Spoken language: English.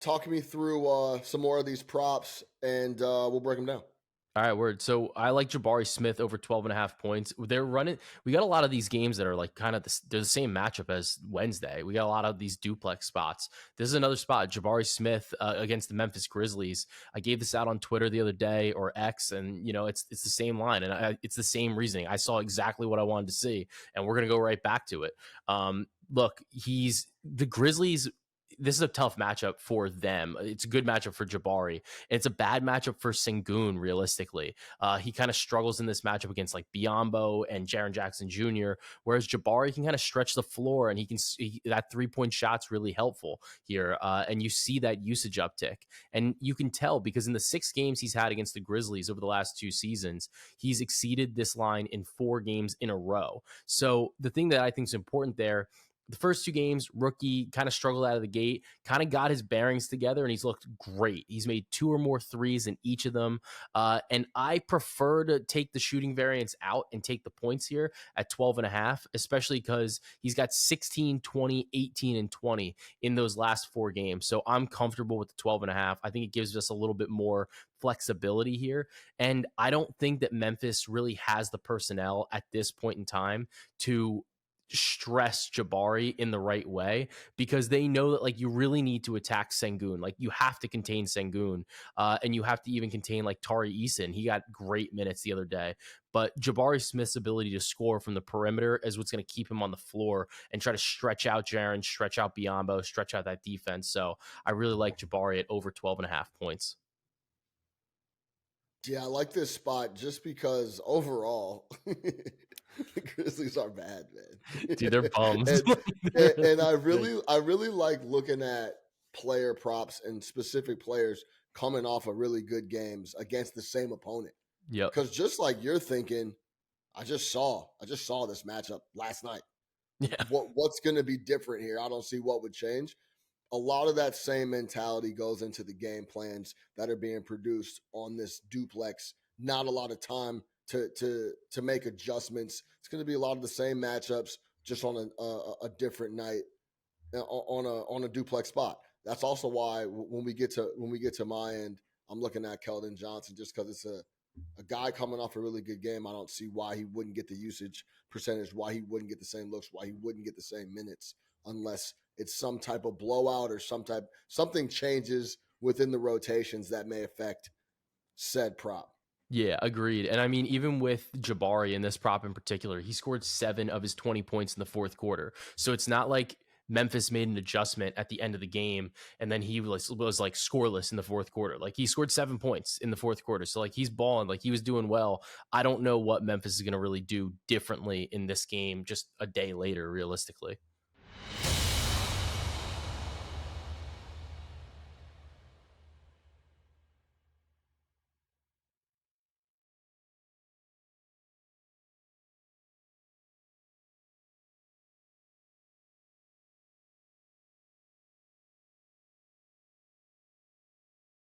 talk me through some more of these props, and we'll break them down. All right, word. So I like Jabari Smith over 12.5 points. They're running. We got a lot of these games that are like kind of they're the same matchup as Wednesday. We got a lot of these duplex spots. This is another spot. Jabari Smith against the Memphis Grizzlies. I gave this out on Twitter the other day, or X, and it's the same line, and it's the same reasoning. I saw exactly what I wanted to see, and we're gonna go right back to it. Look, the Grizzlies. This is a tough matchup for them. It's a good matchup for Jabari. And it's a bad matchup for Sengun, realistically. He kind of struggles in this matchup against like Biyombo and Jaren Jackson Jr., whereas Jabari can kind of stretch the floor, and that 3-point shot's really helpful here. And you see that usage uptick. And you can tell because in the 6 games he's had against the Grizzlies over the last 2 seasons, he's exceeded this line in 4 games in a row. So the thing that I think is important there, the first 2 games, rookie kind of struggled out of the gate, kind of got his bearings together, and he's looked great. He's made 2 or more threes in each of them. And I prefer to take the shooting variance out and take the points here at 12.5, especially because he's got 16, 20, 18, and 20 in those last 4 games. So I'm comfortable with the 12.5. I think it gives us a little bit more flexibility here. And I don't think that Memphis really has the personnel at this point in time to stress Jabari in the right way, because they know that like you really need to attack Sengun. Like you have to contain Sengun, and you have to even contain like Tari Eason. He got great minutes the other day, but Jabari Smith's ability to score from the perimeter is what's going to keep him on the floor and try to stretch out Jaren, stretch out Biyombo, stretch out that defense. So I really like Jabari at over 12.5 points. Yeah, I like this spot just because overall, the Grizzlies are bad, man. Dude, they're bums. and I really like looking at player props and specific players coming off of really good games against the same opponent. Yep. Because just like you're thinking, I just saw this matchup last night. Yeah. What's going to be different here? I don't see what would change. A lot of that same mentality goes into the game plans that are being produced on this duplex. Not a lot of time to make adjustments. It's going to be a lot of the same matchups, just on a different night on a duplex spot. That's also why when we get to my end, I'm looking at Keldon Johnson just because it's a guy coming off a really good game. I don't see why he wouldn't get the usage percentage, why he wouldn't get the same looks, why he wouldn't get the same minutes, unless it's some type of blowout or something changes within the rotations that may affect said prop. Yeah, agreed. And I mean, even with Jabari in this prop in particular, he scored 7 of his 20 points in the 4th quarter. So it's not like Memphis made an adjustment at the end of the game and then he was like scoreless in the 4th quarter. Like he scored 7 points in the 4th quarter. So like he's balling, like he was doing well. I don't know what Memphis is going to really do differently in this game just a day later, realistically.